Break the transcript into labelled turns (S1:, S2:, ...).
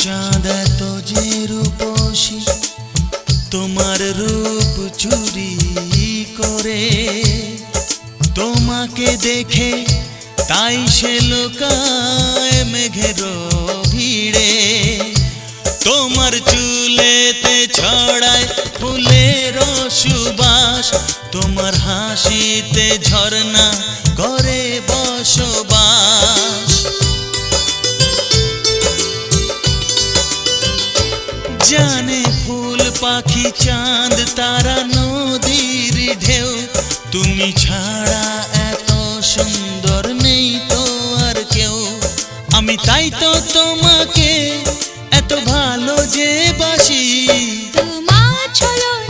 S1: চাঁদ এত যে রূপসী, তোমার রূপ চুরি করে, তোমাকে দেখে তাই সে লোকায় মেঘের ভিড়ে। তোমার চুলেতে ছড়ায় ফুলের সুবাস, তোমার হাসিতে ঝরনা করে বসবাস। জানে ফুল পাখি চাঁদ তারা নদীর ঢেউ, তুমি ছাড়া এত সুন্দর নেই তো আর কেউ। আমি তাই তো তোমাকে এত ভালো যে বাসি।
S2: তোমার ছলনা